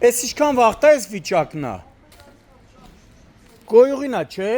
Էս ինչքան վաղտա էս վիճակն է։ Գոյուղին է, չէ։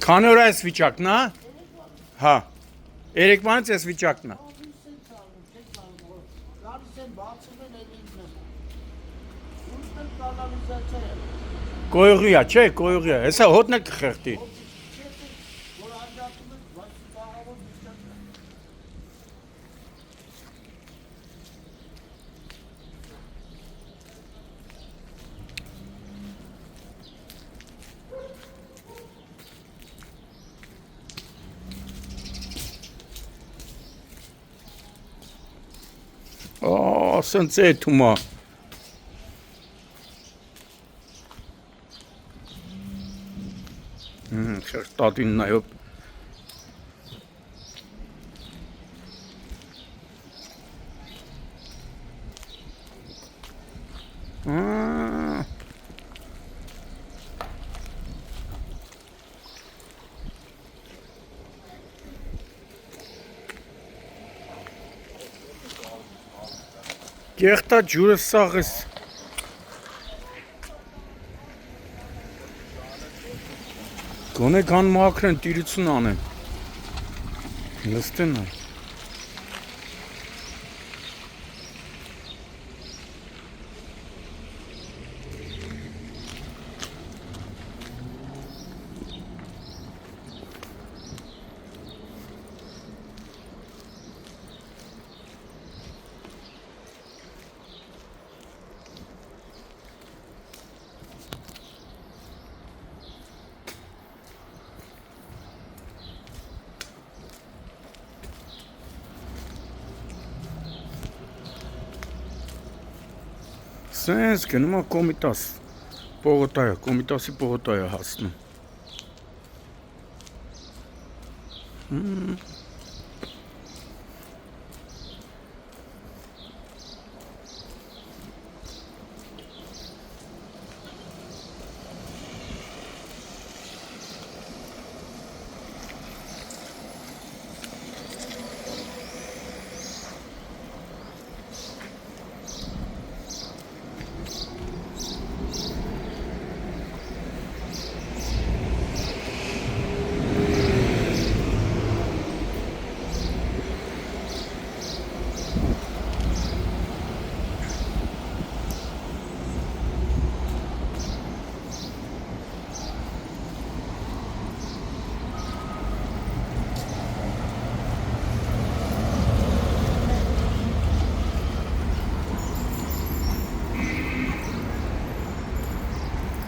Քանի օր է էս վիճակն է։ Հա։ Երեկվանից էս վիճակն է։ Գոյուղի է, չէ, գոյուղի է։ Հեսա հոտնը կխեղդի։ Սենց է թումա։ Խեղտատին նայոբ։ Գեղտա ջուրը սաղ ես։ Գոնե կան մաքրեն տիրություն անեն։ Լստեն է։ Սենց գնում է կոմիտաս, պողոտայը, կոմիտասի պողոտայը հասնում։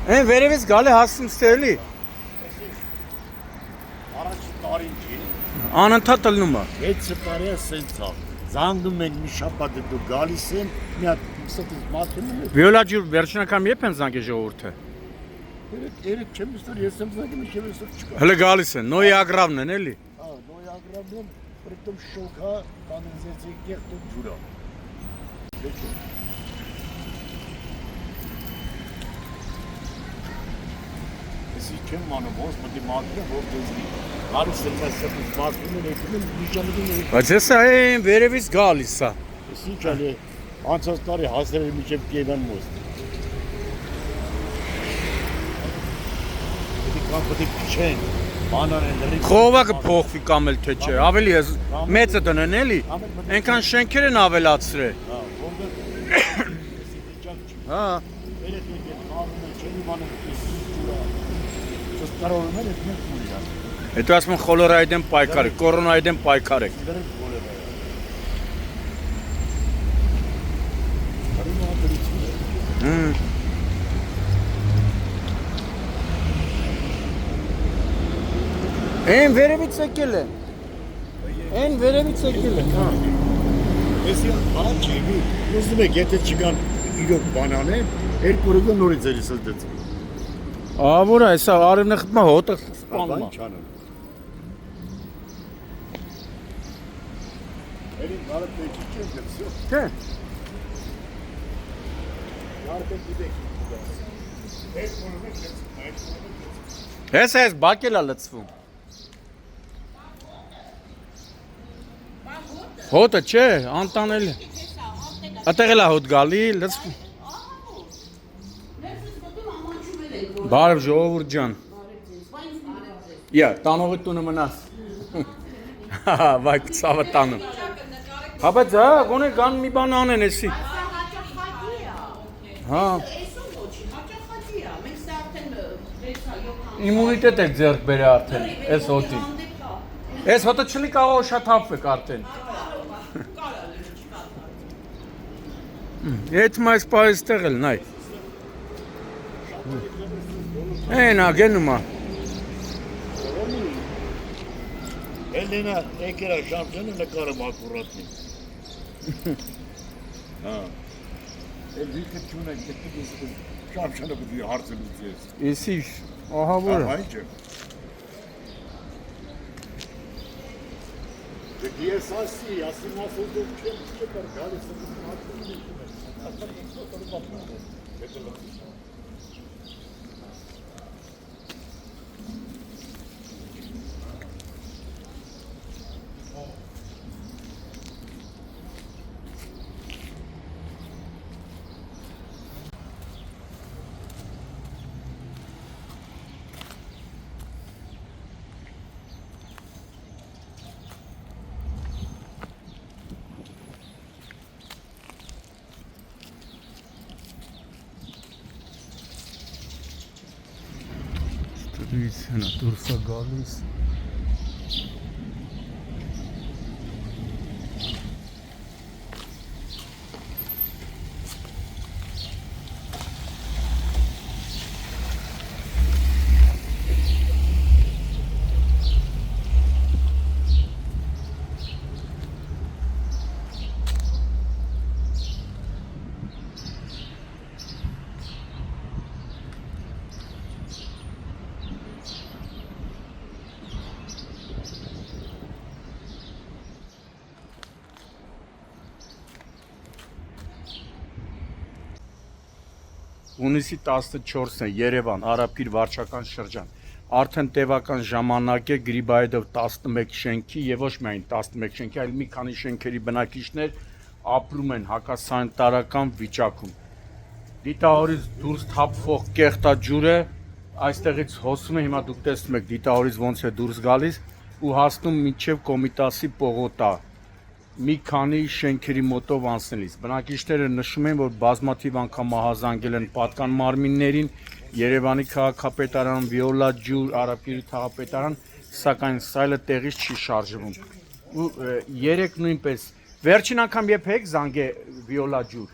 Են վերևից գալի հասնում ստեղելի։ Առաջ տարին չի։ Անընդհատ ըլնում է։ 6 տարի է սենց ա։ Զանգում են մի շաբաթ դու գալիս են, մի հատ ստից մատում են։ Վիոլա ջուր վերջնական երբ են զանգի ժողովուրդը։ Երեք չեմ ստոր, ես եմ զանգում, չեմ ստոր չկա։ Հələ գալիս են, նոյի ագրավն են էլի։ Հա, նոյի ագրավն են, պրիտոմ շոկա, կանալիզացիա գեղտում ջուրա։ Εσύ չեմ անում, ոնց պետք է մաքրեմ, որ դեզնի։ Գալիս են ստից մատում են, եկում են մի ժամին են։ Բայց հեսա այն վերևից գալիս է։ Ես ինչ ալի, անցած տարի հասել եմ միջև Կիևյան մոստ։ Պետք չեն, բանան են լրի։ Խողովակը փոխվի կամ էլ թե չէ, ավելի մեծը տնեն էլի, այնքան շենքեր են ավելացրել։ Հա, որտեղ Հա։ երեք եկել, խաղում են, չեն իմանում, ջուրա։ Չստարորում են, էդ մեկ մուրի հա։ Հետո ասում են խոլորայի դեմ պայքար եք, կորոնայի դեմ պայքար եք։ Դրենք գոլերը։ Արի մահատերություն է։ Այն վերևից եկել է։ Այն վերևից եկել է, հա։ Էսի բան չի, ուզում եք, եթե չկան իրոք բանանեն, երկու օրը նորից էլի սլտեց։ Որ է, հեսա արևն է խտմա, հոտը սպանում է։ Ինչ անում։ Էլի բարը պեքի չեմ դրսյո։ Թե։ Բարը պեքի դեք։ Ես բակելա լծվում։ Հոտը չէ, անտանել։ Ատեղ էլա հոտ գալի, լծվում։ Բարև ժողովուրդ ջան։ Յա, տանողի տունը մնաս։ Վայ, ցավը տանում։ Հա, բայց հա, գոնե կան մի բան անեն էսի։ Հա։ Իմունիտետ եք ձեռք բերե արդեն, էս հոտի։ Էս հոտը չլի կարող ուշաթափվեք արդեն։ Ետ մայս պարիս տեղել, նայ։ Էնա, գենումա։ Էլենա, եկերա շամսյանը նկարում ակուրատնի։ Հա։ Էլ վիքը չունեք, շամսյանը բդի հարցելուց ես։ Եսի, ահա որը։ Ահա ինչը։ Ես ասի մասով դուք չեմ գալիս Դուրս հնա, դուրս է գալիս։ Հունիսի 14-ն է Երևան, Արաբկիր վարչական շրջան։ Արդեն տևական ժամանակ է Գրիբայեդով 11 շենքի եւ ոչ միայն 11 շենքի, այլ մի քանի շենքերի բնակիչներ ապրում են հակասանիտարական վիճակում։ Դիտահորից դուրս թափվող կեղտաջուրը այստեղից հոսում է, հիմա դուք տեսնում եք դիտահորից ոնց է դուրս գալիս ու հասնում մինչև Կոմիտասի պողոտա։ Մի քանի շենքերի մոտով անցնելիս բնակիչները նշում են, որ բազմաթիվ անգամ մահազանգել են պատկան մարմիններին, Երևանի քաղաքապետարան, Վիոլա ջուր, Արաբկիրի քաղաքապետարան, սակայն սայլը տեղից չի շարժվում։ Ու երեք նույնպես վերջին անգամ երբ եք զանգե Վիոլա ջուր։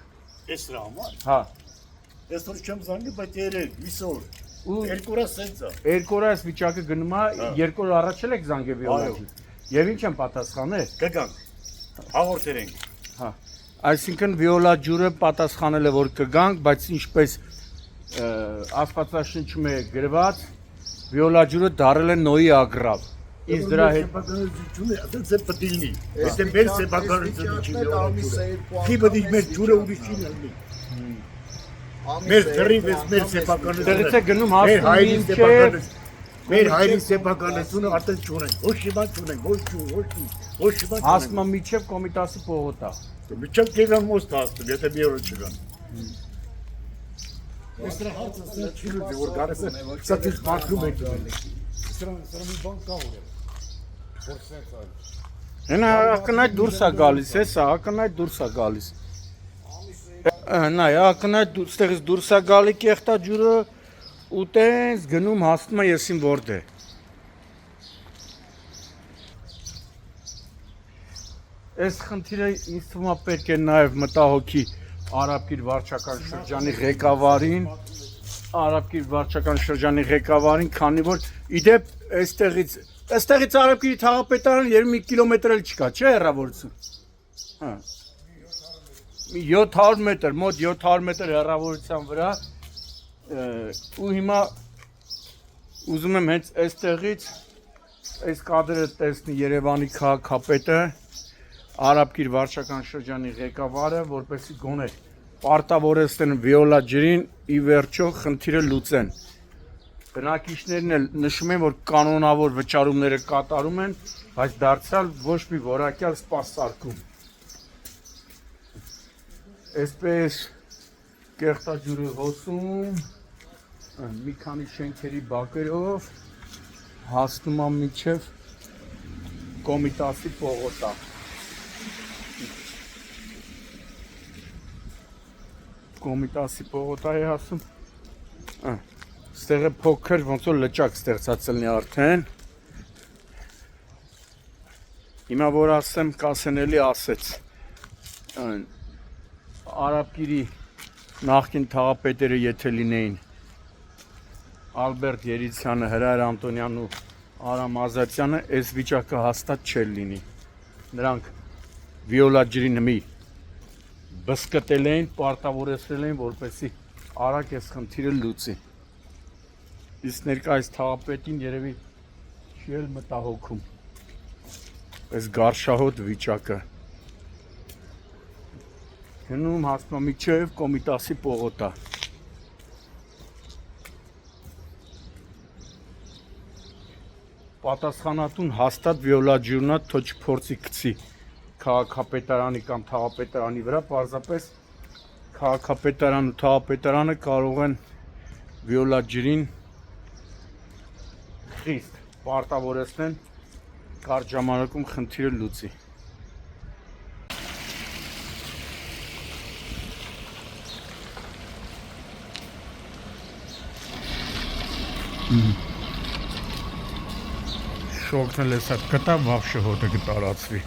Էս դրա համար։ Հա։ Այսօր չեմ զանգի, բայց երեք, իսօր։ Ու երկու օր սենց է։ Երկու օր այս վիճակը գնում է, երկու օր առաջ եք զանգե Վիոլա ջուր։ Եվ ինչ են պատասխանել։ Կգանք։ Հաղորդեր ենք։ Հա, այսինքն Վիոլա ջուրը պատասխանել է, որ կգանք, բայց ինչպես Աստվածաշնչում է գրված, Վիոլա ջուրը դարել է Նոյի ագրավ։ Իսկ դրա հետ այդպես է պատիլնի։ Եթե մեր սեփականությունը չի Վիոլա։ Չի բդի մեր ջուրը ուրիշի լինի։ Մեր դրիվես մեր սեփականությունը։ դերից է գնում հասնում մինչև Մեր հայրի սեփականությունը արդեն չունենք։ Ոչ հիմա չունենք, ոչ հիմա չունենք։ հասնում մինչև Կոմիտասի պողոտա։ Միջև կեգան մոստը հասնում, եթե մի օր չգան։ Ես դրա հարցը սա չի լուծի, որ գարես է, սա դից բակում եք։ Սրա մի բան կա որ է։ Որ սենց այլ։ Հենա ակնայ դուրս է գալիս, հեսա, ակնայ դուրս է գալիս։ Նայ, ակնայ ստեղից դուրս է գալի կեղտաջուրը ու տենց գնում հասնում է եսին որտե։ Այս խնդիրը ինձ թվում է պետք է նաև մտահոգի Արաբկիր վարչական շրջանի ղեկավարին, քանի որ իդեպ այստեղից Արաբկիրի թաղապետարան 3 կիլոմետր էլ չկա, չէ՞ հեռավորություն։ Հա։ 700 մետր, մոտ 700 մետր հեռավորության վրա ու հիմա ուզում եմ հենց այստեղից այս կադրը տեսնի Երևանի քաղաքապետը, Արաբկիր վարչական շրջանի ղեկավարը, որպեսզի գոնե պարտավորեցնեն վիոլա ջրին ի վերջո խնդիրը լուծեն։ Բնակիչներն էլ նշում են, որ կանոնավոր վճարումները կատարում են, բայց դարձյալ ոչ մի որակյալ սպասարկում։ Այսպես կեղտաջուրը հոսում, մի քանի շենքերի բակերով հասնում է մինչև Կոմիտասի պողոտա։ Կոմիտասի պողոտա է հասում։ Ստեղ է փոքր ոնց որ լճակ ստեղծած լինի արդեն։ Հիմա որ ասեմ, կասեն էլի ասեց։ Արաբկիրի նախկին թաղապետերը եթե լինեին Ալբերտ Երիցյանը, Հրայր Անտոնյանն ու Արամ Ազատյանը, այս վիճակը հաստատ չէր լինի։ Նրանք վիոլա ջրին մի բսկտել էին, պարտավորեցրել էին, որպեսզի արագ այս խնդիրը լուծի։ Իսկ ներկայիս թաղապետին երևի չի էլ մտահոգում այս գարշահոտ վիճակը։ Հնում հասնում մինչև Կոմիտասի պողոտա։ Պատասխանատուն հաստատ վիոլա ջուրնա թո չփորձի գցի քաղաքապետարանի կամ թաղապետարանի վրա, պարզապես քաղաքապետարան ու թաղապետարանը կարող են վիոլա ջրին խիստ պարտավորեցնեն կարճ ժամանակում խնդիրը լուծի։ Շոկն էլ էսա կտա վաղ շհոտը կտարածվի։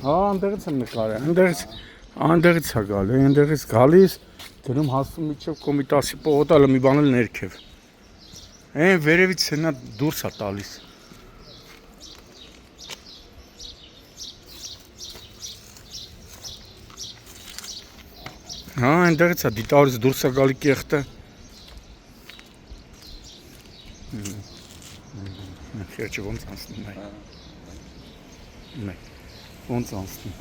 Հա, այնտեղից եմ նկարել, այնտեղից է գալի, այնտեղից գալիս, դնում հասնում միջև Կոմիտասի պողոտա, մի բան էլ ներքև։ Այն վերևից նա դուրս է տալիս։ Հա, այնտեղից է դիտավորից դուրս է գալի կեղտը։ Խերջը ոնց անցնում է։ Մեկ։ Ոնց անցնում։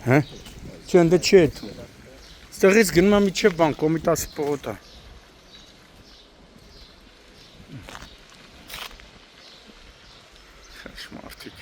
Հա? Չէ, ընդ չի էդ։ Ստեղից գնում եմ միջև բան, Կոմիտասի պողոտա։ Խաշ մարդիկ։